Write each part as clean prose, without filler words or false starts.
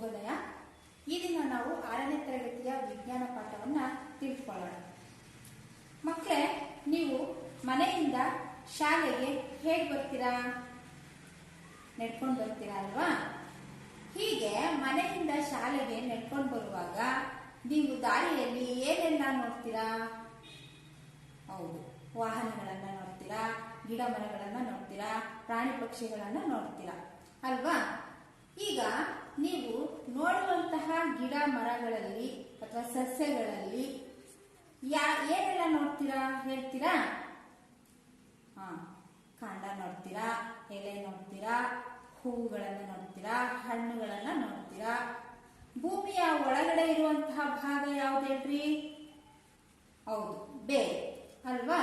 ಶುಭೋದಯ. ಈ ದಿನ ನಾವು 6ನೇ ತರಗತಿಯ ವಿಜ್ಞಾನ ಪಾಠವನ್ನು ತಿಳ್ಕೊಳ್ಳೋಣ. ಮಕ್ಕಳೇ, ನೀವು ಮನೆಯಿಂದ ಶಾಲೆಗೆ ಹೇಗೆ ಬರ್ತೀರಾ? ನಡ್ಕೊಂಡು ಬರ್ತೀರಾ ಅಲ್ವಾ? ಹೀಗೆ ಮನೆಯಿಂದ ಶಾಲೆಗೆ ನಡ್ಕೊಂಡು ಬರುವಾಗ ನೀವು ದಾರಿಯಲ್ಲಿ ಏನೆಲ್ಲ ನೋಡ್ತೀರಾ? ಹೌದು, ವಾಹನಗಳನ್ನ ನೋಡ್ತೀರಾ, ಗಿಡ ಮರಗಳನ್ನ ನೋಡ್ತೀರಾ, ಪ್ರಾಣಿ ಪಕ್ಷಿಗಳನ್ನ ನೋಡ್ತೀರಾ ಅಲ್ವಾ? ಈಗ ನೀವು ನೋಡುವಂತಹ ಗಿಡ ಮರಗಳಲ್ಲಿ ಅಥವಾ ಸಸ್ಯಗಳಲ್ಲಿ ಏನೆಲ್ಲ ನೋಡ್ತೀರಾ ಹೇಳ್ತೀರಾ? ಕಾಂಡ ನೋಡ್ತೀರಾ, ಎಲೆ ನೋಡ್ತೀರಾ, ಹೂವುಗಳನ್ನ ನೋಡ್ತೀರಾ, ಹಣ್ಣುಗಳನ್ನ ನೋಡ್ತೀರಾ. ಭೂಮಿಯ ಒಳಗಡೆ ಇರುವಂತಹ ಭಾಗ ಯಾವ್ದು ಹೇಳ್ರಿ? ಹೌದು, ಬೇರು ಅಲ್ವಾ?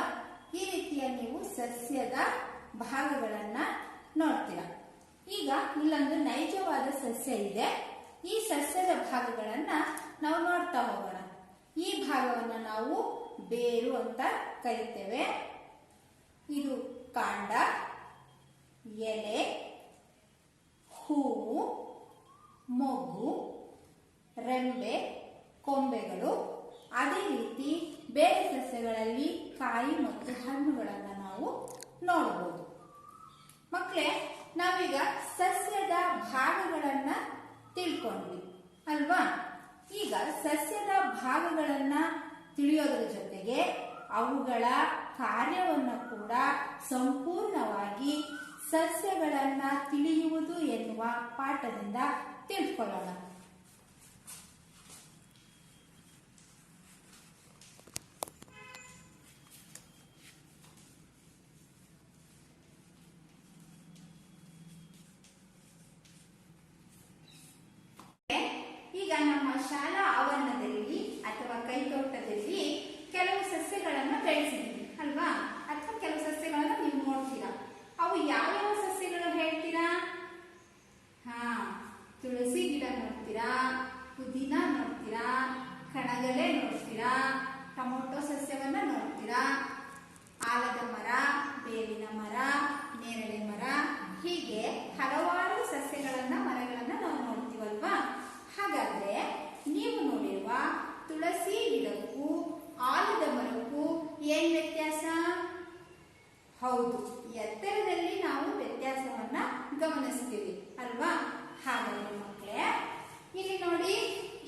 ಈ ರೀತಿಯ ನೀವು ಸಸ್ಯದ ಭಾಗಗಳನ್ನ ನೋಡ್ತೀರಾ. ಈಗ ಇಲ್ಲೊಂದು ನೈಜವಾದ ಸಸ್ಯ ಇದೆ. ಈ ಸಸ್ಯದ ಭಾಗಗಳನ್ನ ನಾವು ನೋಡ್ತಾ ಹೋಗೋಣ. ಈ ಭಾಗವನ್ನ ನಾವು ಬೇರು ಅಂತ ಕರಿತೇವೆ. ಇದು ಕಾಂಡ, ಎಲೆ, ಹೂವು, ಮೊಗ್ಗು, ರೆಂಬೆ, ಕೊಂಬೆಗಳು. ಅದೇ ರೀತಿ ಬೇರೆ ಸಸ್ಯಗಳಲ್ಲಿ ಕಾಯಿ ಮತ್ತು ಹಣ್ಣುಗಳನ್ನು ನಾವು ನೋಡಬಹುದು. ಮಕ್ಕಳೇ, ನಾವೀಗ ಸಸ್ಯದ ಭಾಗಗಳನ್ನ ತಿಳ್ಕೊಂಡ್ವಿ ಅಲ್ವಾ? ಈಗ ಸಸ್ಯದ ಭಾಗಗಳನ್ನ ತಿಳಿಯೋದ್ರ ಜೊತೆಗೆ ಅವುಗಳ ಕಾರ್ಯವನ್ನು ಕೂಡ ಸಂಪೂರ್ಣವಾಗಿ ಸಸ್ಯಗಳನ್ನ ತಿಳಿಯುವುದು ಎನ್ನುವ ಪಾಠದಿಂದ ತಿಳ್ಕೊಳ್ಳೋಣ. ಈಗ ನಮ್ಮ ಶಾಲಾ ಆವರಣದಲ್ಲಿ ಅಥವಾ ಕೈತೋಟದಲ್ಲಿ ಕೆಲವು ಸಸ್ಯಗಳನ್ನು ಬೆಳೆಸಿದ್ದೀವಿ ಅಲ್ವಾ? ಅಥವಾ ಕೆಲವು ಸಸ್ಯಗಳನ್ನು ನೀವು ನೋಡ್ತೀರಾ. ಅವು ಯಾವ್ಯಾವ ಸಸ್ಯಗಳು ಹೇಳ್ತೀರಾ? ತುಳಸಿ ಗಿಡ ನೋಡ್ತೀರಾ, ಪುದೀನ ನೋಡ್ತೀರಾ, ಕಣಗಲೆ ನೋಡ್ತೀರಾ, ಟೊಮೊಟೊ ಸಸ್ಯವನ್ನ ನೋಡ್ತೀರಾ, ಆಲದ ಮರ, ಬೇವಿನ ಮರ, ನೇರಳೆ ಮರ, ಹೀಗೆ ಹಲವಾರು ಸಸ್ಯಗಳನ್ನ ಮರಗಳನ್ನ ನಾವು ನೋಡ್ತೀವಲ್ವಾ? ಹಾಗಾದ್ರೆ ನೀವು ನೋಡಿರುವ ತುಳಸಿ ಗಿಡಕ್ಕೂ ಆಲದ ಮರಕ್ಕೂ ಏನ್ ವ್ಯತ್ಯಾಸ? ಹೌದು, ಎತ್ತರದಲ್ಲಿ ನಾವು ವ್ಯತ್ಯಾಸವನ್ನ ಗಮನಿಸ್ತೀವಿ ಅಲ್ವಾ? ಹಾಗಾದ್ರೆ ಮಕ್ಕಳೇ, ಇಲ್ಲಿ ನೋಡಿ,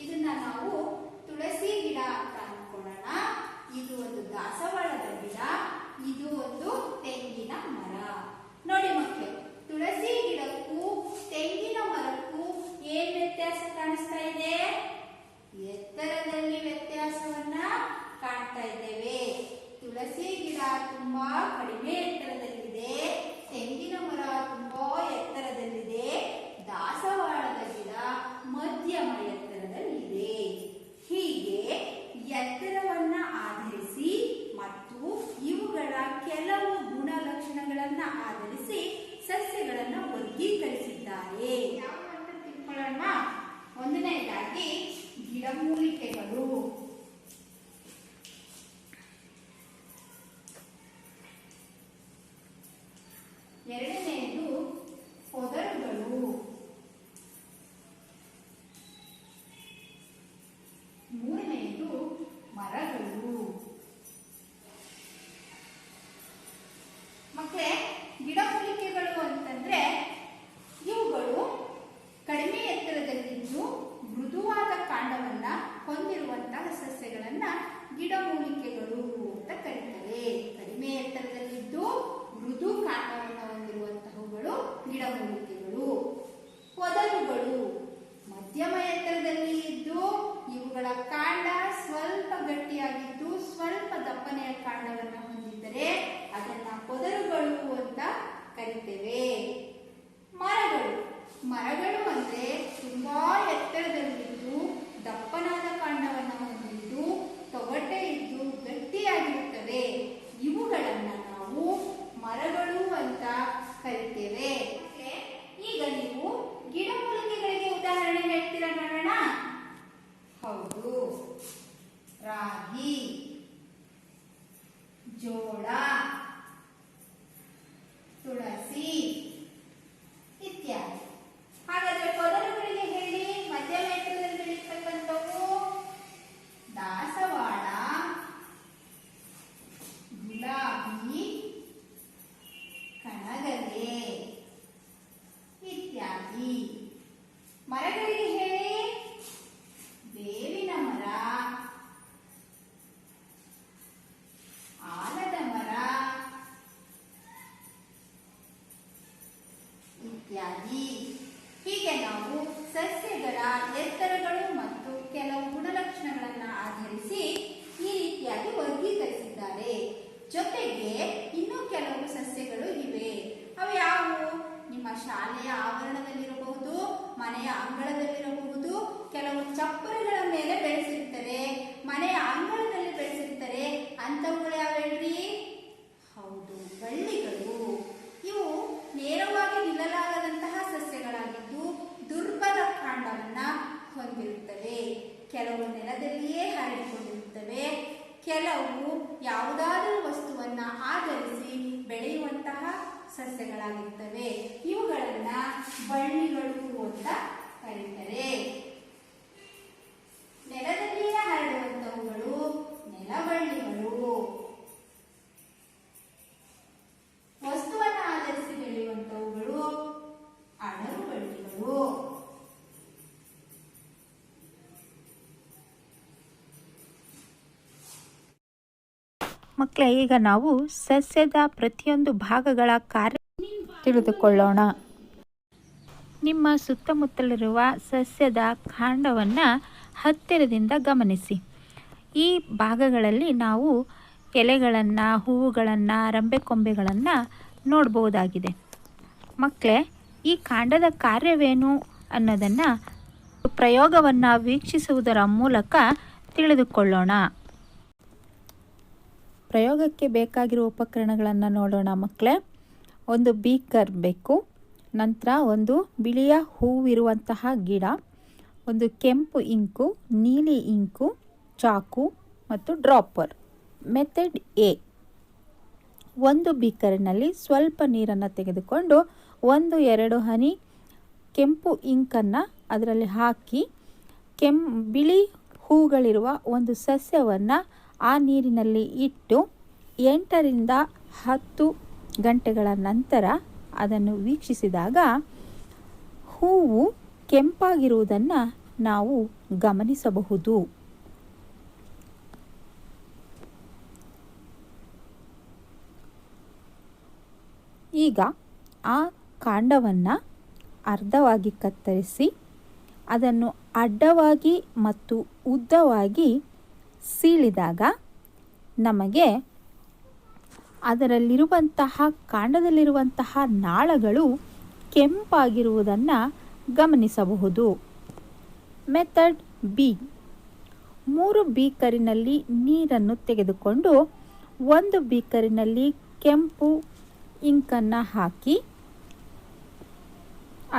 ಇದನ್ನ ನಾವು ತುಳಸಿ ಗಿಡ ಅಂತ ಅನ್ಕೊಳ್ಳೋಣ. ಇದು ಒಂದು ದಾಸವಾಳದ ಗಿಡ, ಇದು ಒಂದು ತೆಂಗಿನ ಮರ. ನೋಡಿ ಮಕ್ಕಳೇ, ತುಳಸಿ ಗಿಡಕ್ಕೂ ತೆಂಗಿನ ಮರಕ್ಕೂ ಏನ್ ವ್ಯತ್ಯಾಸ ಕಾಣಿಸ್ತಾ ಇದೆ? ಎತ್ತರದಲ್ಲಿ ವ್ಯತ್ಯಾಸವನ್ನ ಕಾಣ್ತಾ ಇದ್ದೇವೆ. ತುಳಸಿ ಗಿಡ ತುಂಬಾ ಕಡಿಮೆ ಎತ್ತರದಲ್ಲಿದೆ, ತೆಂಗಿನ ಮರ ತುಂಬಾ ಎತ್ತರದಲ್ಲಿದೆ, ದಾಸವಾಳದ ಗಿಡ ಮಧ್ಯಮ ಎತ್ತರದಲ್ಲಿದೆ. ಹೀಗೆ ಎತ್ತರವನ್ನ ಆಧರಿಸಿ ಮತ್ತು ಇವುಗಳ ಕೆಲವು ಗುಣಲಕ್ಷಣಗಳನ್ನ ಆಧರಿಸಿ ಸಸ್ಯಗಳನ್ನ ವರ್ಗೀಕರಿಸಿದ್ದಾರೆ. ಯಾವಂತ ತಿಳ್ಕೊಳ್ಳೋಣ. ಒಂದನೇದಾಗಿ ಗಿಡಮೂಲಿಕೆಗಳು, ಎರಡನೆಯದು ಪೊದರುಗಳು, ಮೂರನೆಯದು ಮರಗಳು. ಮತ್ತೆ ಗಿಡಮೂಲಿಕೆಗಳು ಅಂತಂದ್ರೆ ಇವುಗಳು ಕಡಿಮೆ ಎತ್ತರದಲ್ಲಿದ್ದು ಮೃದುವಾದ ಕಾಂಡವನ್ನ ಹೊಂದಿರುವಂತಹ ಸಸ್ಯಗಳನ್ನ ಗಿಡಮೂಲಿಕೆಗಳು ಅಂತ ಕರೀತಾರೆ. ಕಡಿಮೆ ಎತ್ತರದಲ್ಲಿದ್ದು ಮೃದು ಕಾಂಡವನ್ನು ಹೊಂದಿರುವಂತಹವುಗಳು ಗಿಡಮೂಲಿಕೆಗಳು. ಪೊದರುಗಳು ಮಧ್ಯಮ ಎತ್ತರದಲ್ಲಿ ಇದ್ದು ಇವುಗಳ ಕಾಂಡ ಸ್ವಲ್ಪ ಗಟ್ಟಿಯಾಗಿದ್ದು ಸ್ವಲ್ಪ ದಪ್ಪನೆಯ ಕಾಂಡವನ್ನು ಹೊಂದಿದ್ದರೆ ಅದನ್ನ ಪೊದರುಗಳು ಅಂತ ಕರಿತೇವೆ. ಮರಗಳು ಅಂದ್ರೆ ತುಂಬಾ ಎತ್ತರದಲ್ಲಿದ್ದು ದಪ್ಪನಾದ ಕಾಂಡವನ್ನು ಹೊಂದಿದ್ದು ತೊಗಟೆ ಇದ್ದು ಗಟ್ಟಿಯಾಗಿರುತ್ತವೆ. ಇವುಗಳನ್ನ ನಾವು ಮರಗಳು ಅಂತ ಕರಿತೇವೆ. ಈಗ ನೀವು ಗಿಡಮೂಲಿಕೆಗಳಿಗೆ ಉದಾಹರಣೆ ಹೇಳ್ತೀರಾ ನೋಡೋಣ. ಹೌದು, ರಾಗಿ, ಜೋಳ, ತುಳಸಿ ಇತ್ಯಾದಿ. ಹಾಗಾದ್ರೆ ಪೊದರುಗಳಿಗೆ ಹೇಳಿ. ಕೆಲವು ನೆಲದಲ್ಲಿಯೇ ಹರಡಿಕೊಂಡಿರುತ್ತವೆ, ಕೆಲವು ಯಾವುದಾದರೂ ವಸ್ತುವನ್ನು ಆಧರಿಸಿ ಬೆಳೆಯುವಂತಹ ಸಸ್ಯಗಳಾಗಿರ್ತವೆ. ಇವುಗಳನ್ನ ಬಳ್ಳಿಗಳು ಅಂತ ಕರೀತಾರೆ. ನೆಲದಲ್ಲಿಯೇ ಹರಡುವಂತವುಗಳು ನೆಲಬಳ್ಳಿಗಳು. ವಸ್ತುವನ್ನು ಆಧರಿಸಿ ಬೆಳೆಯುವಂತವುಗಳು ಅಣರು ಬಳ್ಳಿಗಳು. ಮಕ್ಕಳೇ, ಈಗ ನಾವು ಸಸ್ಯದ ಪ್ರತಿಯೊಂದು ಭಾಗಗಳ ಕಾರ್ಯ ತಿಳಿದುಕೊಳ್ಳೋಣ. ನಿಮ್ಮ ಸುತ್ತಮುತ್ತಲಿರುವ ಸಸ್ಯದ ಕಾಂಡವನ್ನು ಹತ್ತಿರದಿಂದ ಗಮನಿಸಿ. ಈ ಭಾಗಗಳಲ್ಲಿ ನಾವು ಎಲೆಗಳನ್ನು, ಹೂವುಗಳನ್ನು, ರೆಂಬೆಕೊಂಬೆಗಳನ್ನು ನೋಡಬಹುದಾಗಿದೆ. ಮಕ್ಕಳೇ, ಈ ಕಾಂಡದ ಕಾರ್ಯವೇನು ಅನ್ನೋದನ್ನು ಪ್ರಯೋಗವನ್ನು ವೀಕ್ಷಿಸುವುದರ ಮೂಲಕ ತಿಳಿದುಕೊಳ್ಳೋಣ. ಪ್ರಯೋಗಕ್ಕೆ ಬೇಕಾಗಿರುವ ಉಪಕರಣಗಳನ್ನು ನೋಡೋಣ ಮಕ್ಕಳೇ. ಒಂದು ಬೀಕರ್ ಬೇಕು, ನಂತರ ಒಂದು ಬಿಳಿಯ ಹೂವಿರುವಂತಹ ಗಿಡ, ಒಂದು ಕೆಂಪು ಇಂಕು, ನೀಲಿ ಇಂಕು, ಚಾಕು ಮತ್ತು ಡ್ರಾಪರ್. ಮೆಥಡ್ ಎ: ಒಂದು ಬೀಕರಿನಲ್ಲಿ ಸ್ವಲ್ಪ ನೀರನ್ನು ತೆಗೆದುಕೊಂಡು 1-2 ಹನಿ ಕೆಂಪು ಇಂಕನ್ನು ಅದರಲ್ಲಿ ಹಾಕಿ ಬಿಳಿ ಹೂಗಳಿರುವ ಒಂದು ಸಸ್ಯವನ್ನು ಆ ನೀರಿನಲ್ಲಿ ಇಟ್ಟು 8ರಿಂದ 10 ಗಂಟೆಗಳ ನಂತರ ಅದನ್ನು ವೀಕ್ಷಿಸಿದಾಗ ಹೂವು ಕೆಂಪಾಗಿರುವುದನ್ನು ನಾವು ಗಮನಿಸಬಹುದು. ಈಗ ಆ ಕಾಂಡವನ್ನು ಅರ್ಧವಾಗಿ ಕತ್ತರಿಸಿ ಅದನ್ನು ಅಡ್ಡವಾಗಿ ಮತ್ತು ಉದ್ದವಾಗಿ ಸೀಳಿದಾಗ ನಮಗೆ ಅದರಲ್ಲಿರುವಂತಹ ಕಾಂಡದಲ್ಲಿರುವಂತಹ ನಾಳಗಳು ಕೆಂಪಾಗಿರುವುದನ್ನು ಗಮನಿಸಬಹುದು. ಮೆಥಡ್ ಬಿ: 3 ಬೀಕರಿನಲ್ಲಿ ನೀರನ್ನು ತೆಗೆದುಕೊಂಡು ಒಂದು ಬೀಕರಿನಲ್ಲಿ ಕೆಂಪು ಇಂಕನ್ನು ಹಾಕಿ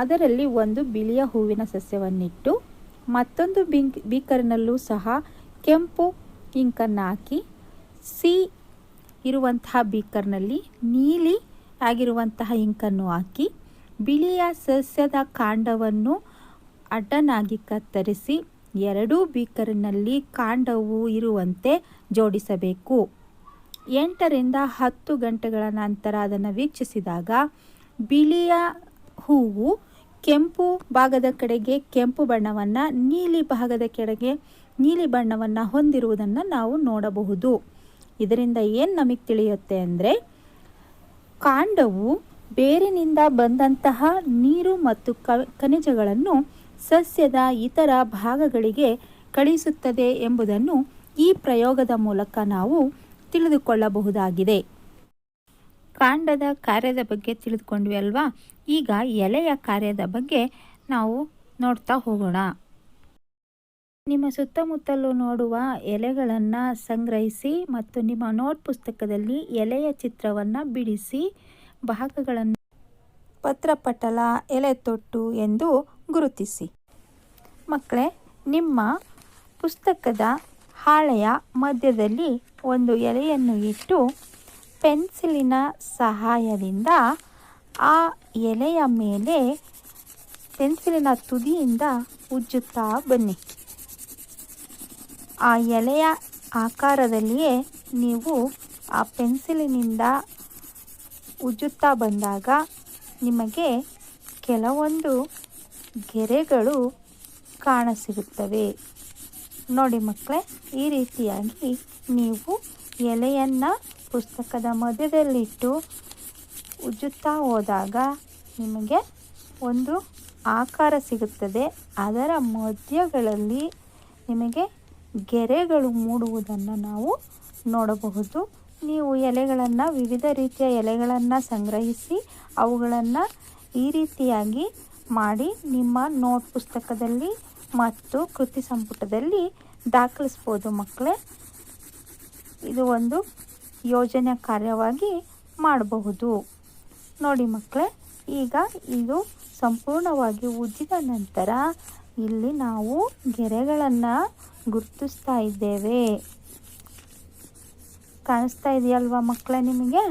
ಅದರಲ್ಲಿ ಒಂದು ಬಿಳಿಯ ಹೂವಿನ ಸಸ್ಯವನ್ನಿಟ್ಟು ಮತ್ತೊಂದು ಬೀಕರಿನಲ್ಲೂ ಸಹ ಕೆಂಪು ಇಂಕನ್ನು ಹಾಕಿ ಸಿ ಇರುವಂತಹ ಬೀಕರ್ನಲ್ಲಿ ನೀಲಿ ಆಗಿರುವಂತಹ ಇಂಕನ್ನು ಹಾಕಿ ಬಿಳಿಯ ಸಸ್ಯದ ಕಾಂಡವನ್ನು ಅಡ್ಡನಾಗಿ ಕತ್ತರಿಸಿ 2 ಬೀಕರಿನಲ್ಲಿ ಕಾಂಡವು ಇರುವಂತೆ ಜೋಡಿಸಬೇಕು. 8ರಿಂದ 10 ಗಂಟೆಗಳ ನಂತರ ಅದನ್ನು ವೀಕ್ಷಿಸಿದಾಗ ಬಿಳಿಯ ಹೂವು ಕೆಂಪು ಭಾಗದ ಕಡೆಗೆ ಕೆಂಪು ಬಣ್ಣವನ್ನು, ನೀಲಿ ಭಾಗದ ಕಡೆಗೆ ನೀಲಿ ಬಣ್ಣವನ್ನು ಹೊಂದಿರುವುದನ್ನು ನಾವು ನೋಡಬಹುದು. ಇದರಿಂದ ಏನು ನಮಗೆ ತಿಳಿಯುತ್ತೆ ಅಂದರೆ ಕಾಂಡವು ಬೇರಿನಿಂದ ಬಂದಂತಹ ನೀರು ಮತ್ತು ಖನಿಜಗಳನ್ನು ಸಸ್ಯದ ಇತರ ಭಾಗಗಳಿಗೆ ಕಳಿಸುತ್ತದೆ ಎಂಬುದನ್ನು ಈ ಪ್ರಯೋಗದ ಮೂಲಕ ನಾವು ತಿಳಿದುಕೊಳ್ಳಬಹುದಾಗಿದೆ. ಕಾಂಡದ ಕಾರ್ಯದ ಬಗ್ಗೆ ತಿಳಿದುಕೊಂಡ್ವಿ ಅಲ್ವಾ? ಈಗ ಎಲೆಯ ಕಾರ್ಯದ ಬಗ್ಗೆ ನಾವು ನೋಡ್ತಾ ಹೋಗೋಣ. ನಿಮ್ಮ ಸುತ್ತಮುತ್ತಲೂ ನೋಡುವ ಎಲೆಗಳನ್ನು ಸಂಗ್ರಹಿಸಿ ಮತ್ತು ನಿಮ್ಮ ನೋಟ್ ಪುಸ್ತಕದಲ್ಲಿ ಎಲೆಯ ಚಿತ್ರವನ್ನು ಬಿಡಿಸಿ ಭಾಗಗಳನ್ನು ಪತ್ರಪಟಲ, ಎಲೆತೊಟ್ಟು ಎಂದು ಗುರುತಿಸಿ. ಮಕ್ಕಳೇ, ನಿಮ್ಮ ಪುಸ್ತಕದ ಹಾಳೆಯ ಮಧ್ಯದಲ್ಲಿ ಒಂದು ಎಲೆಯನ್ನು ಇಟ್ಟು ಪೆನ್ಸಿಲಿನ ಸಹಾಯದಿಂದ ಆ ಎಲೆಯ ಮೇಲೆ ಪೆನ್ಸಿಲಿನ ತುದಿಯಿಂದ ಉಜ್ಜುತ್ತಾ ಬನ್ನಿ. ಆ ಎಲೆಯ ಆಕಾರದಲ್ಲಿಯೇ ನೀವು ಆ ಪೆನ್ಸಿಲಿನಿಂದ ಉಜ್ಜುತ್ತಾ ಬಂದಾಗ ನಿಮಗೆ ಕೆಲವೊಂದು ಗೆರೆಗಳು ಕಾಣಸಿಗುತ್ತವೆ. ನೋಡಿ ಮಕ್ಕಳೇ, ಈ ರೀತಿಯಾಗಿ ನೀವು ಎಲೆಯನ್ನು ಪುಸ್ತಕದ ಮಧ್ಯದಲ್ಲಿಟ್ಟು ಉಜ್ಜುತ್ತಾ ಹೋದಾಗ ನಿಮಗೆ ಒಂದು ಆಕಾರ ಸಿಗುತ್ತದೆ. ಅದರ ಮಧ್ಯಗಳಲ್ಲಿ ನಿಮಗೆ ಗೆರೆಗಳು ಮೂಡುವುದನ್ನು ನಾವು ನೋಡಬಹುದು. ನೀವು ಎಲೆಗಳನ್ನು, ವಿವಿಧ ರೀತಿಯ ಎಲೆಗಳನ್ನು ಸಂಗ್ರಹಿಸಿ ಅವುಗಳನ್ನು ಈ ರೀತಿಯಾಗಿ ಮಾಡಿ ನಿಮ್ಮ ನೋಟ್ ಪುಸ್ತಕದಲ್ಲಿ ಮತ್ತು ಕೃತಿ ಸಂಪುಟದಲ್ಲಿ ದಾಖಲಿಸ್ಬೋದು ಮಕ್ಕಳೇ. ಇದು ಒಂದು ಯೋಜನೆ ಕಾರ್ಯವಾಗಿ ಮಾಡಬಹುದು. ನೋಡಿ ಮಕ್ಕಳೇ, ಈಗ ಇದು ಸಂಪೂರ್ಣವಾಗಿ ಉಜ್ಜಿದ ನಂತರ ಇಲ್ಲಿ ನಾವು ಗೆರೆಗಳನ್ನು ಗುರುತಿಸ್ತಾ ಇದ್ದೇವೆ. ಕಾಣಿಸ್ತಾ ಇದೆಯಲ್ವಾ ಮಕ್ಕಳೇ ನಿಮಗೆ?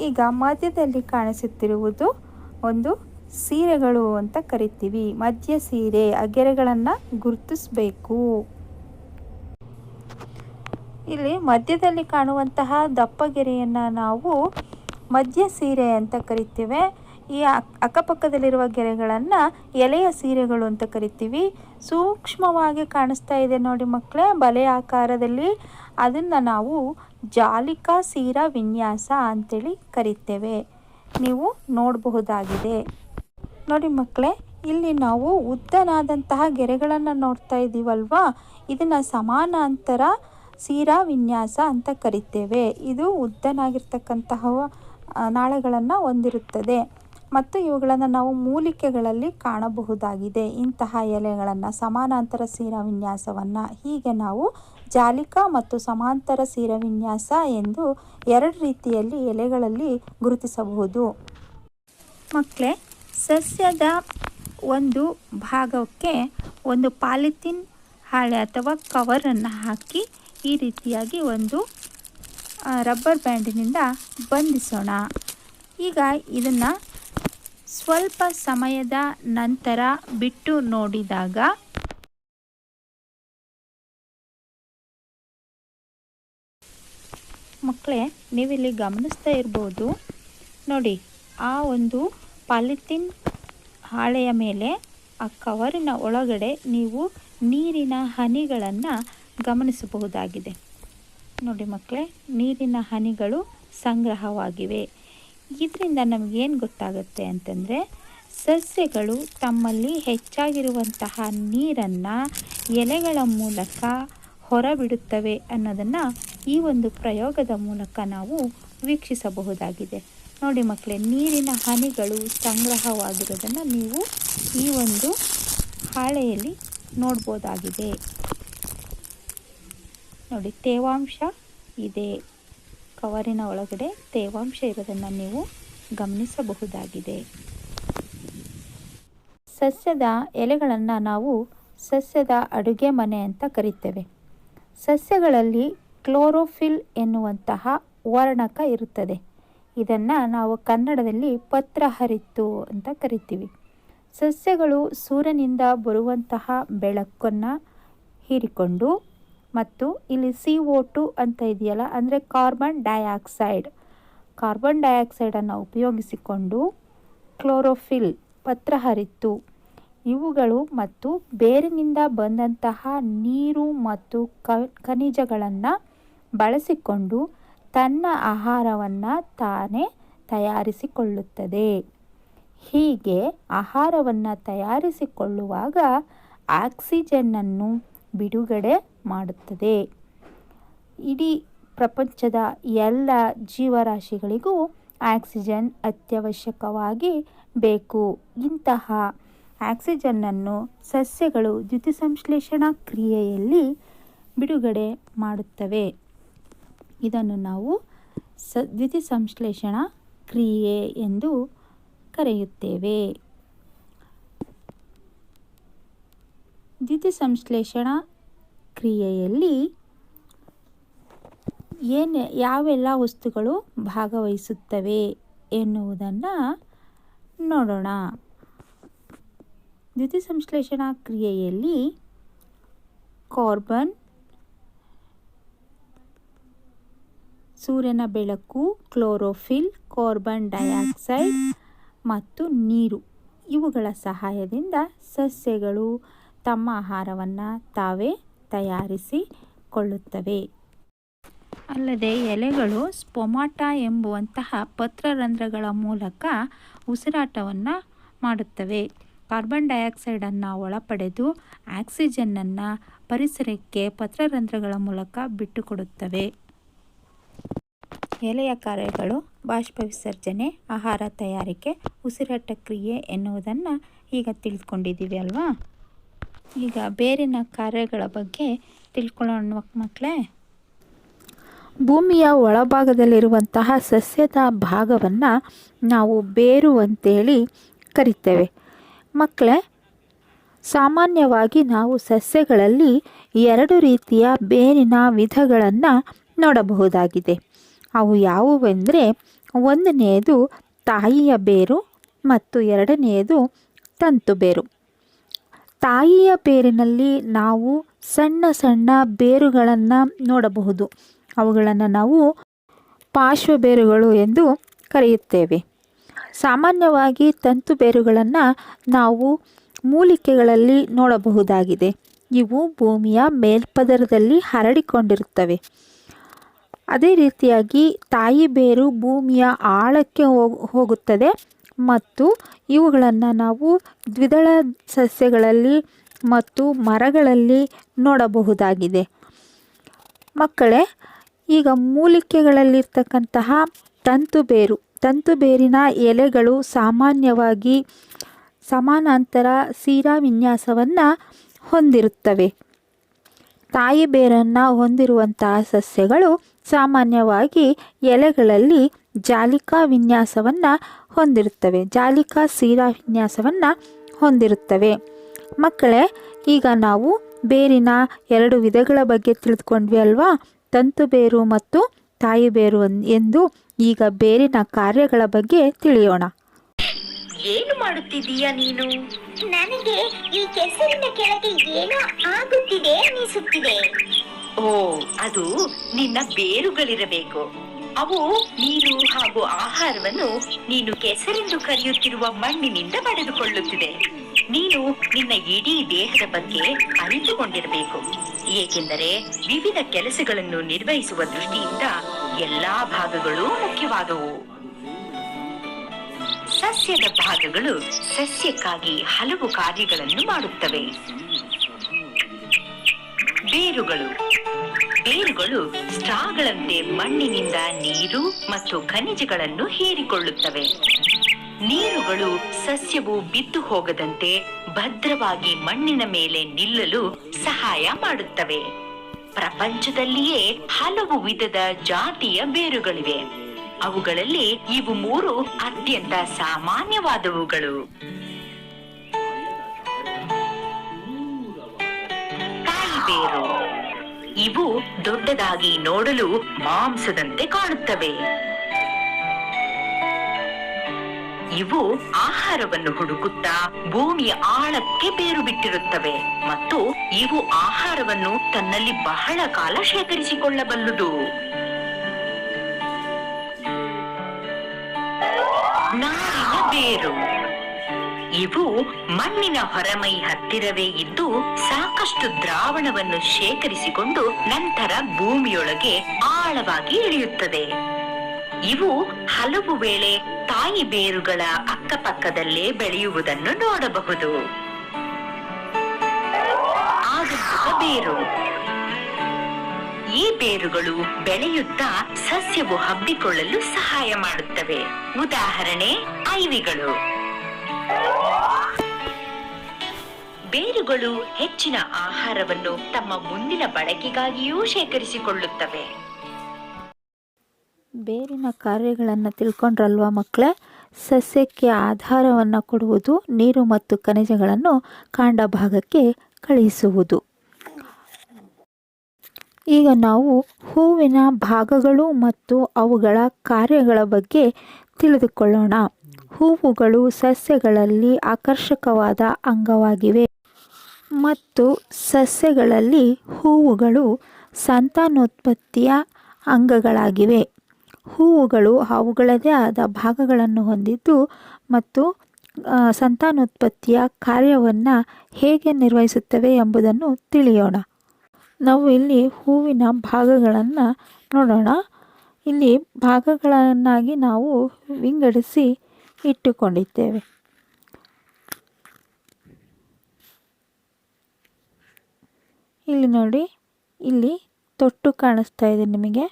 ಈಗ ಮಧ್ಯದಲ್ಲಿ ಕಾಣಿಸುತ್ತಿರುವುದು ಒಂದು ಸೀರೆಗಳು ಅಂತ ಕರಿತೀವಿ. ಮಧ್ಯ ಸೀರೆ, ಆ ಗೆರೆಗಳನ್ನು ಗುರುತಿಸಬೇಕು. ಇಲ್ಲಿ ಮಧ್ಯದಲ್ಲಿ ಕಾಣುವಂತಹ ದಪ್ಪ ಗೆರೆಯನ್ನು ನಾವು ಮಧ್ಯ ಸೀರೆ ಅಂತ ಕರಿತೇವೆ. ಈ ಅಕ್ಕಪಕ್ಕದಲ್ಲಿರುವ ಗೆರೆಗಳನ್ನು ಎಲೆಯ ಸೀರೆಗಳು ಅಂತ ಕರಿತೀವಿ. ಸೂಕ್ಷ್ಮವಾಗಿ ಕಾಣಿಸ್ತಾ ಇದೆ ನೋಡಿ ಮಕ್ಕಳೇ, ಬಲೆ ಆಕಾರದಲ್ಲಿ. ಅದನ್ನು ನಾವು ಜಾಲಿಕಾ ಸೀರಾ ವಿನ್ಯಾಸ ಅಂತೇಳಿ ಕರಿತೇವೆ. ನೀವು ನೋಡಬಹುದಾಗಿದೆ ನೋಡಿ ಮಕ್ಕಳೇ. ಇಲ್ಲಿ ನಾವು ಉದ್ದನಾದಂತಹ ಗೆರೆಗಳನ್ನು ನೋಡ್ತಾ ಇದ್ದೀವಲ್ವಾ, ಇದನ್ನು ಸಮಾನಾಂತರ ಸೀರಾ ವಿನ್ಯಾಸ ಅಂತ ಕರಿತೇವೆ. ಇದು ಉದ್ದನಾಗಿರ್ತಕ್ಕಂತಹ ನಾಳಗಳನ್ನು ಹೊಂದಿರುತ್ತದೆ ಮತ್ತು ಇವುಗಳನ್ನು ನಾವು ಮೂಲಿಕೆಗಳಲ್ಲಿ ಕಾಣಬಹುದಾಗಿದೆ. ಇಂತಹ ಎಲೆಗಳನ್ನು ಸಮಾನಾಂತರ ಸೀರಾ ವಿನ್ಯಾಸವನ್ನು ಹೀಗೆ ನಾವು ಜಾಲಿಕಾ ಮತ್ತು ಸಮಾಂತರ ಸೀರಾ ವಿನ್ಯಾಸ ಎಂದು ಎರಡು ರೀತಿಯಲ್ಲಿ ಎಲೆಗಳಲ್ಲಿ ಗುರುತಿಸಬಹುದು. ಮಕ್ಕಳೇ, ಸಸ್ಯದ ಒಂದು ಭಾಗಕ್ಕೆ ಒಂದು ಪಾಲಿಥೀನ್ ಹಾಳೆ ಅಥವಾ ಕವರನ್ನು ಹಾಕಿ ಈ ರೀತಿಯಾಗಿ ಒಂದು ರಬ್ಬರ್ ಬ್ಯಾಂಡಿನಿಂದ ಬಂಧಿಸೋಣ. ಈಗ ಇದನ್ನು ಸ್ವಲ್ಪ ಸಮಯದ ನಂತರ ಬಿಟ್ಟು ನೋಡಿದಾಗ ಮಕ್ಕಳೇ, ನೀವಿಲ್ಲಿ ಗಮನಿಸ್ತಾ ಇರ್ಬೋದು ನೋಡಿ, ಆ ಒಂದು ಪಾಲಿಥೀನ್ ಹಾಳೆಯ ಮೇಲೆ ಆ ಕವರಿನ ಒಳಗಡೆ ನೀವು ನೀರಿನ ಹನಿಗಳನ್ನು ಗಮನಿಸಬಹುದಾಗಿದೆ. ನೋಡಿ ಮಕ್ಕಳೇ, ನೀರಿನ ಹನಿಗಳು ಸಂಗ್ರಹವಾಗಿವೆ. ಇದರಿಂದ ನಮಗೇನು ಗೊತ್ತಾಗುತ್ತೆ ಅಂತಂದರೆ, ಸಸ್ಯಗಳು ತಮ್ಮಲ್ಲಿ ಹೆಚ್ಚಾಗಿರುವಂತಹ ನೀರನ್ನು ಎಲೆಗಳ ಮೂಲಕ ಹೊರಬಿಡುತ್ತವೆ ಅನ್ನೋದನ್ನು ಈ ಒಂದು ಪ್ರಯೋಗದ ಮೂಲಕ ನಾವು ವೀಕ್ಷಿಸಬಹುದಾಗಿದೆ. ನೋಡಿ ಮಕ್ಕಳೇ, ನೀರಿನ ಹನಿಗಳು ಸಂಗ್ರಹವಾಗಿರೋದನ್ನು ನೀವು ಈ ಒಂದು ಹಾಳೆಯಲ್ಲಿ ನೋಡ್ಬೋದಾಗಿದೆ. ನೋಡಿ, ತೇವಾಂಶ ಇದೆ. ಕವರಿನ ಒಳಗಡೆ ತೇವಾಂಶ ಇರೋದನ್ನು ನೀವು ಗಮನಿಸಬಹುದಾಗಿದೆ. ಸಸ್ಯದ ಎಲೆಗಳನ್ನು ನಾವು ಸಸ್ಯದ ಅಡುಗೆ ಮನೆ ಅಂತ ಕರಿತೇವೆ. ಸಸ್ಯಗಳಲ್ಲಿ ಕ್ಲೋರೋಫಿಲ್ ಎನ್ನುವಂತಹ ವರ್ಣಕ ಇರುತ್ತದೆ. ಇದನ್ನು ನಾವು ಕನ್ನಡದಲ್ಲಿ ಪತ್ರಹರಿತ್ತು ಅಂತ ಕರಿತೀವಿ. ಸಸ್ಯಗಳು ಸೂರ್ಯನಿಂದ ಬರುವಂತಹ ಬೆಳಕನ್ನು ಹೀರಿಕೊಂಡು ಮತ್ತು ಇಲ್ಲಿ CO2 ಅಂತ ಇದೆಯಲ್ಲ, ಅಂದರೆ ಕಾರ್ಬನ್ ಡೈಆಕ್ಸೈಡನ್ನು ಉಪಯೋಗಿಸಿಕೊಂಡು ಕ್ಲೋರೋಫಿಲ್, ಪತ್ರಹರಿತ್ತು ಇವುಗಳು ಮತ್ತು ಬೇರಿನಿಂದ ಬಂದಂತಹ ನೀರು ಮತ್ತು ಖನಿಜಗಳನ್ನು ಬಳಸಿಕೊಂಡು ತನ್ನ ಆಹಾರವನ್ನು ತಾನೇ ತಯಾರಿಸಿಕೊಳ್ಳುತ್ತದೆ. ಹೀಗೆ ಆಹಾರವನ್ನು ತಯಾರಿಸಿಕೊಳ್ಳುವಾಗ ಆಕ್ಸಿಜನ್ನನ್ನು ಬಿಡುಗಡೆ ಮಾಡುತ್ತದೆ. ಇಡೀ ಪ್ರಪಂಚದ ಎಲ್ಲ ಜೀವರಾಶಿಗಳಿಗೂ ಆಕ್ಸಿಜನ್ ಅತ್ಯವಶ್ಯಕವಾಗಿ ಬೇಕು. ಇಂತಹ ಆಕ್ಸಿಜನ್ನನ್ನು ಸಸ್ಯಗಳು ದ್ಯುತಿಸಂಶ್ಲೇಷಣಾ ಕ್ರಿಯೆಯಲ್ಲಿ ಬಿಡುಗಡೆ ಮಾಡುತ್ತವೆ. ಇದನ್ನು ನಾವು ದ್ಯುತಿಸಂಶ್ಲೇಷಣಾ ಕ್ರಿಯೆ ಎಂದು ಕರೆಯುತ್ತೇವೆ. ದ್ಯುತಿಸಂಶ್ಲೇಷಣಾ ಕ್ರಿಯೆಯಲ್ಲಿ ಯಾವೆಲ್ಲ ವಸ್ತುಗಳು ಭಾಗವಹಿಸುತ್ತವೆ ಎನ್ನುವುದನ್ನು ನೋಡೋಣ. ದ್ಯುತಿಸಂಶ್ಲೇಷಣಾ ಕ್ರಿಯೆಯಲ್ಲಿ ಕಾರ್ಬನ್, ಸೂರ್ಯನ ಬೆಳಕು, ಕ್ಲೋರೋಫಿಲ್, ಕಾರ್ಬನ್ ಡೈಆಕ್ಸೈಡ್ ಮತ್ತು ನೀರು ಇವುಗಳ ಸಹಾಯದಿಂದ ಸಸ್ಯಗಳು ತಮ್ಮ ಆಹಾರವನ್ನು ತಾವೇ ತಯಾರಿಸಿಕೊಳ್ಳುತ್ತವೆ. ಅಲ್ಲದೆ ಎಲೆಗಳು ಸ್ಪೊಮಾಟಾ ಎಂಬುವಂತಹ ಪತ್ರರಂಧ್ರಗಳ ಮೂಲಕ ಉಸಿರಾಟವನ್ನು ಮಾಡುತ್ತವೆ. ಕಾರ್ಬನ್ ಡೈಆಕ್ಸೈಡನ್ನು ಒಳಪಡೆದು ಆಕ್ಸಿಜನ್ನನ್ನು ಪರಿಸರಕ್ಕೆ ಪತ್ರರಂಧ್ರಗಳ ಮೂಲಕ ಬಿಟ್ಟುಕೊಡುತ್ತವೆ. ಎಲೆಯ ಕಾರ್ಯಗಳು ಬಾಷ್ಪ ವಿಸರ್ಜನೆ, ಆಹಾರ ತಯಾರಿಕೆ, ಉಸಿರಾಟ ಕ್ರಿಯೆ ಎನ್ನುವುದನ್ನು ಈಗ ತಿಳ್ಕೊಂಡಿದ್ದೀವಿ ಅಲ್ವಾ. ಈಗ ಬೇರಿನ ಕಾರ್ಯಗಳ ಬಗ್ಗೆ ತಿಳ್ಕೊಳ್ಳೋಣ ಮಕ್ಕಳೇ. ಭೂಮಿಯ ಒಳಭಾಗದಲ್ಲಿರುವಂತಹ ಸಸ್ಯದ ಭಾಗವನ್ನು ನಾವು ಬೇರು ಅಂತೇಳಿ ಕರಿತೇವೆ. ಮಕ್ಕಳೇ, ಸಾಮಾನ್ಯವಾಗಿ ನಾವು ಸಸ್ಯಗಳಲ್ಲಿ 2 ರೀತಿಯ ಬೇರಿನ ವಿಧಗಳನ್ನು ನೋಡಬಹುದಾಗಿದೆ. ಅವು ಯಾವುವೆಂದರೆ, ಒಂದನೆಯದು ತಾಯಿಯ ಬೇರು ಮತ್ತು ಎರಡನೆಯದು ತಂತು ಬೇರು. ತಾಯಿಯ ಬೇರಿನಲ್ಲಿ ನಾವು ಸಣ್ಣ ಸಣ್ಣ ಬೇರುಗಳನ್ನು ನೋಡಬಹುದು. ಅವುಗಳನ್ನು ನಾವು ಪಾರ್ಶ್ವಬೇರುಗಳು ಎಂದು ಕರೆಯುತ್ತೇವೆ. ಸಾಮಾನ್ಯವಾಗಿ ತಂತು ಬೇರುಗಳನ್ನು ನಾವು ಮೂಲಿಕೆಗಳಲ್ಲಿ ನೋಡಬಹುದಾಗಿದೆ. ಇವು ಭೂಮಿಯ ಮೇಲ್ಪದರದಲ್ಲಿ ಹರಡಿಕೊಂಡಿರುತ್ತವೆ. ಅದೇ ರೀತಿಯಾಗಿ ತಾಯಿ ಬೇರು ಭೂಮಿಯ ಆಳಕ್ಕೆ ಹೋಗುತ್ತದೆ ಮತ್ತು ಇವುಗಳನ್ನು ನಾವು ದ್ವಿದಳ ಸಸ್ಯಗಳಲ್ಲಿ ಮತ್ತು ಮರಗಳಲ್ಲಿ ನೋಡಬಹುದಾಗಿದೆ. ಮಕ್ಕಳೇ, ಈಗ ಮೂಲಿಕೆಗಳಲ್ಲಿರ್ತಕ್ಕಂತಹ ತಂತು ಬೇರಿನ ಎಲೆಗಳು ಸಾಮಾನ್ಯವಾಗಿ ಸಮಾನಾಂತರ ಸಿರಾ ವಿನ್ಯಾಸವನ್ನು ಹೊಂದಿರುತ್ತವೆ. ತಾಯಿ ಬೇರನ್ನು ಹೊಂದಿರುವಂತಹ ಸಸ್ಯಗಳು ಸಾಮಾನ್ಯವಾಗಿ ಎಲೆಗಳಲ್ಲಿ ಜಾಲಿಕಾ ವಿನ್ಯಾಸವನ್ನು ಹೊಂದಿರುತ್ತವೆ, ಜಾಲಿಕಾ ಸಿರಾ ವಿನ್ಯಾಸವನ್ನು ಹೊಂದಿರುತ್ತವೆ. ಮಕ್ಕಳೇ, ಈಗ ನಾವು ಬೇರಿನ 2 ವಿಧಗಳ ಬಗ್ಗೆ ತಿಳಿದುಕೊಂಡ್ವಿ ಅಲ್ವಾ, ತಂತು ಬೇರು ಮತ್ತು ತಾಯಿ ಬೇರು ಎಂದು. ಈಗ ಬೇರಿನ ಕಾರ್ಯಗಳ ಬಗ್ಗೆ ತಿಳಿಯೋಣ. ಏನು ಮಾಡುತ್ತಿದ್ದೀಯಾ ನೀನು? ನನಗೆ ಈ ಕೆಸರಿನ ಕೆಳಗೆ ಏನೋ ಆಗುತ್ತಿದೆ ಅನಿಸುತ್ತಿದೆ. ಓ, ಅದು ನಿನ್ನ ಬೇರುಗಳಿರಬೇಕು. ಅವು ನೀರು ಹಾಗೂ ಆಹಾರವನ್ನು ನೀನು ಕೆಸರೆಂದು ಕರೆಯುತ್ತಿರುವ ಮಣ್ಣಿನಿಂದ ಪಡೆದುಕೊಳ್ಳುತ್ತಿದೆ. ನೀನು ನಿನ್ನ ಇಡೀ ದೇಹದ ಬಗ್ಗೆ ಅರಿತುಕೊಂಡಿರಬೇಕು. ಏಕೆಂದರೆ ವಿವಿಧ ಕೆಲಸಗಳನ್ನು ನಿರ್ವಹಿಸುವ ದೃಷ್ಟಿಯಿಂದ ಎಲ್ಲಾ ಭಾಗಗಳು ಮುಖ್ಯವಾದವು. ಸಸ್ಯದ ಭಾಗಗಳು ಸಸ್ಯಕ್ಕಾಗಿ ಹಲವು ಕಾರ್ಯಗಳನ್ನು ಮಾಡುತ್ತವೆ. ಬೇರುಗಳು ಸ್ಟ್ರಾಗಳಂತೆ ಮಣ್ಣಿನಿಂದ ನೀರು ಮತ್ತು ಖನಿಜಗಳನ್ನು ಹೀರಿಕೊಳ್ಳುತ್ತವೆ. ನೀರುಗಳು ಸಸ್ಯವು ಬಿದ್ದು ಹೋಗದಂತೆ ಭದ್ರವಾಗಿ ಮಣ್ಣಿನ ಮೇಲೆ ನಿಲ್ಲಲು ಸಹಾಯ ಮಾಡುತ್ತವೆ. ಪ್ರಪಂಚದಲ್ಲಿಯೇ ಹಲವು ವಿಧದ ಜಾತಿಯ ಬೇರುಗಳಿವೆ. ಅವುಗಳಲ್ಲಿ ಇವು 3 ಅತ್ಯಂತ ಸಾಮಾನ್ಯವಾದವುಗಳು. ತಾಯಿ ಬೇರು. ಇವು ದೊಡ್ಡದಾಗಿ ನೋಡಲು ಮಾಂಸದಂತೆ ಕಾಣುತ್ತವೆ. ಇವು ಆಹಾರವನ್ನು ಹುಡುಕುತ್ತಾ ಭೂಮಿಯ ಆಳಕ್ಕೆ ಬೇರು ಬಿಟ್ಟಿರುತ್ತವೆ ಮತ್ತು ಇವು ಆಹಾರವನ್ನು ತನ್ನಲ್ಲಿ ಬಹಳ ಕಾಲ ಶೇಖರಿಸಿಕೊಳ್ಳಬಲ್ಲುದು. ನಾರಿನ ಬೇರು. ಇವು ಮಣ್ಣಿನ ಹೊರಮೈ ಹತ್ತಿರವೇ ಇದ್ದು ಸಾಕಷ್ಟು ದ್ರಾವಣವನ್ನು ಶೇಖರಿಸಿಕೊಂಡು ನಂತರ ಭೂಮಿಯೊಳಗೆ ಆಳವಾಗಿ ಇಳಿಯುತ್ತದೆ. ಇವು ಹಲವು ವೇಳೆ ತಾಯಿ ಬೇರುಗಳ ಅಕ್ಕಪಕ್ಕದಲ್ಲೇ ಬೆಳೆಯುವುದನ್ನು ನೋಡಬಹುದು. ಆಗಂತುಕ ಬೇರು. ಈ ಬೇರುಗಳು ಬೆಳೆಯುತ್ತಾ ಸಸ್ಯವು ಹಬ್ಬಿಕೊಳ್ಳಲು ಸಹಾಯ ಮಾಡುತ್ತವೆ. ಉದಾಹರಣೆ ಐವಿಗಳು. ಬೇರುಗಳು ಹೆಚ್ಚಿನ ಆಹಾರವನ್ನು ತಮ್ಮ ಮುಂದಿನ ಬಳಕೆಗಾಗಿಯೂ ಶೇಖರಿಸಿಕೊಳ್ಳುತ್ತವೆ. ಬೇರಿನ ಕಾರ್ಯಗಳನ್ನು ತಿಳ್ಕೊಂಡ್ರಲ್ವಾ ಮಕ್ಕಳೇ. ಸಸ್ಯಕ್ಕೆ ಆಧಾರವನ್ನು ಕೊಡುವುದು, ನೀರು ಮತ್ತು ಖನಿಜಗಳನ್ನು ಕಾಂಡ ಭಾಗಕ್ಕೆ ಕಳುಹಿಸುವುದು. ಈಗ ನಾವು ಹೂವಿನ ಭಾಗಗಳು ಮತ್ತು ಅವುಗಳ ಕಾರ್ಯಗಳ ಬಗ್ಗೆ ತಿಳಿದುಕೊಳ್ಳೋಣ. ಹೂವುಗಳು ಸಸ್ಯಗಳಲ್ಲಿ ಆಕರ್ಷಕವಾದ ಅಂಗವಾಗಿವೆ ಮತ್ತು ಸಸ್ಯಗಳಲ್ಲಿ ಹೂವುಗಳು ಸಂತಾನೋತ್ಪತ್ತಿಯ ಅಂಗಗಳಾಗಿವೆ. ಹೂವುಗಳು ಅವುಗಳದೇ ಆದ ಭಾಗಗಳನ್ನು ಹೊಂದಿದ್ದು ಮತ್ತು ಸಂತಾನೋತ್ಪತ್ತಿಯ ಕಾರ್ಯವನ್ನು ಹೇಗೆ ನಿರ್ವಹಿಸುತ್ತವೆ ಎಂಬುದನ್ನು ತಿಳಿಯೋಣ. ನಾವು ಇಲ್ಲಿ ಹೂವಿನ ಭಾಗಗಳನ್ನು ನೋಡೋಣ. ಇಲ್ಲಿ ಭಾಗಗಳನ್ನಾಗಿ ನಾವು ವಿಂಗಡಿಸಿ ಇಟ್ಟುಕೊಂಡಿದ್ದೇವೆ. ಇಲ್ಲಿ ನೋಡಿ, ಇಲ್ಲಿ ತೊಟ್ಟು ಕಾಣಿಸ್ತಾ ಇದೆ ನಿಮಗೆ.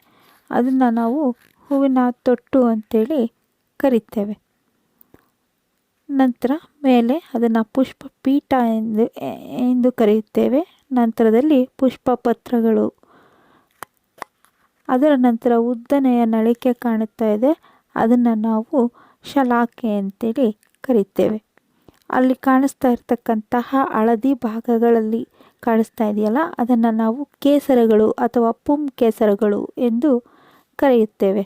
ಅದನ್ನು ನಾವು ಹೂವಿನ ತೊಟ್ಟು ಅಂತೇಳಿ ಕರಿತೇವೆ. ನಂತರ ಮೇಲೆ ಅದನ್ನು ಪುಷ್ಪ ಪೀಠ ಎಂದು ಕರೆಯುತ್ತೇವೆ. ನಂತರದಲ್ಲಿ ಪುಷ್ಪ ಪತ್ರಗಳು, ಅದರ ನಂತರ ಉದ್ದನೆಯ ನಳಿಕೆ ಕಾಣುತ್ತಾ ಇದೆ, ಅದನ್ನು ನಾವು ಶಲಾಕೆ ಅಂತೇಳಿ ಕರಿತೇವೆ. ಅಲ್ಲಿ ಕಾಣಿಸ್ತಾ ಇರ್ತಕ್ಕಂತಹ ಹಳದಿ ಭಾಗಗಳಲ್ಲಿ ಕಾಣಿಸ್ತಾ ಇದೆಯಲ್ಲ, ಅದನ್ನು ನಾವು ಕೇಸರಗಳು ಅಥವಾ ಕೇಸರಗಳು ಎಂದು ಕರೆಯುತ್ತೇವೆ.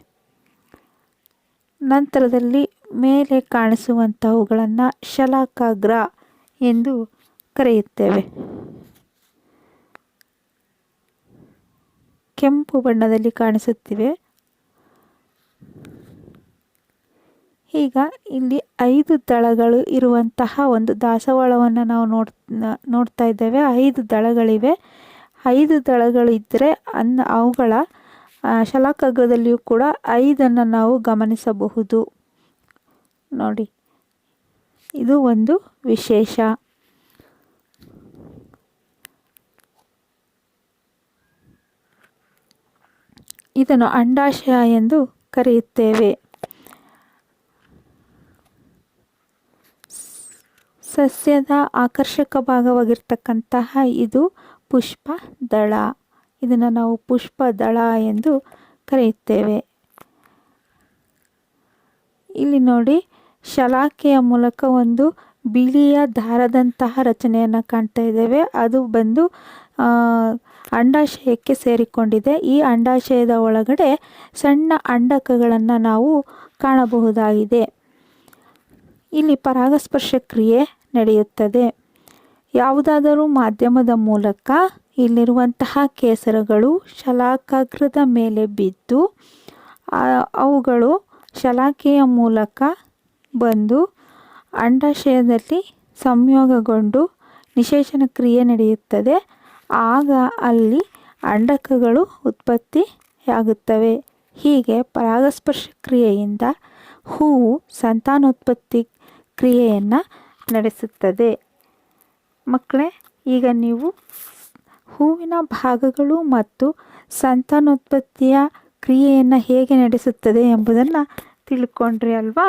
ನಂತರದಲ್ಲಿ ಮೇಲೆ ಕಾಣಿಸುವಂತಹವುಗಳನ್ನು ಶಲಾಕಾಗ್ರ ಎಂದು ಕರೆಯುತ್ತೇವೆ. ಕೆಂಪು ಬಣ್ಣದಲ್ಲಿ ಕಾಣಿಸುತ್ತಿವೆ. ಈಗ ಇಲ್ಲಿ 5 ದಳಗಳು ಇರುವಂತಹ ಒಂದು ದಾಸವಾಳವನ್ನು ನಾವು ನೋಡ್ತಾ ಇದ್ದೇವೆ. 5 ದಳಗಳಿವೆ. 5 ದಳಗಳಿದ್ದರೆ ಅವುಗಳ ಶಲಾಕಾಗ್ರದಲ್ಲಿಯೂ ಕೂಡ 5 ನಾವು ಗಮನಿಸಬಹುದು. ನೋಡಿ, ಇದು ಒಂದು ವಿಶೇಷ. ಇದನ್ನು ಅಂಡಾಶಯ ಎಂದು ಕರೆಯುತ್ತೇವೆ. ಸಸ್ಯದ ಆಕರ್ಷಕ ಭಾಗವಾಗಿರ್ತಕ್ಕಂತಹ ಇದು ಪುಷ್ಪ ದಳ. ಇದನ್ನು ನಾವು ಪುಷ್ಪ ದಳ ಎಂದು ಕರೆಯುತ್ತೇವೆ. ಇಲ್ಲಿ ನೋಡಿ, ಶಲಾಕೆಯ ಮೂಲಕ ಒಂದು ಬಿಳಿಯ ದಾರದಂತಹ ರಚನೆಯನ್ನು ಕಾಣ್ತಾ ಇದ್ದೇವೆ. ಅದು ಬಂದು ಅಂಡಾಶಯಕ್ಕೆ ಸೇರಿಕೊಂಡಿದೆ. ಈ ಅಂಡಾಶಯದ ಒಳಗಡೆ ಸಣ್ಣ ಅಂಡಕಗಳನ್ನು ನಾವು ಕಾಣಬಹುದಾಗಿದೆ. ಇಲ್ಲಿ ಪರಾಗಸ್ಪರ್ಶ ಕ್ರಿಯೆ ನಡೆಯುತ್ತದೆ. ಯಾವುದಾದರೂ ಮಾಧ್ಯಮದ ಮೂಲಕ ಇಲ್ಲಿರುವಂತಹ ಕೇಸರಗಳು ಶಲಾಕಾಗ್ರದ ಮೇಲೆ ಬಿದ್ದು ಅವುಗಳು ಶಲಾಕೆಯ ಮೂಲಕ ಬಂದು ಅಂಡಾಶಯದಲ್ಲಿ ಸಂಯೋಗಗೊಂಡು ನಿಷೇಚನ ಕ್ರಿಯೆ ನಡೆಯುತ್ತದೆ. ಆಗ ಅಲ್ಲಿ ಅಂಡಕಗಳು ಉತ್ಪತ್ತಿಯಾಗುತ್ತವೆ. ಹೀಗೆ ಪರಾಗಸ್ಪರ್ಶ ಕ್ರಿಯೆಯಿಂದ ಹೂವು ಸಂತಾನೋತ್ಪತ್ತಿ ಕ್ರಿಯೆಯನ್ನು ನಡೆಸುತ್ತದೆ. ಮಕ್ಕಳೇ, ಈಗ ನೀವು ಹೂವಿನ ಭಾಗಗಳು ಮತ್ತು ಸಂತಾನೋತ್ಪತ್ತಿಯ ಕ್ರಿಯೆಯನ್ನು ಹೇಗೆ ನಡೆಸುತ್ತದೆ ಎಂಬುದನ್ನು ತಿಳ್ಕೊಂಡ್ರಿ ಅಲ್ವಾ?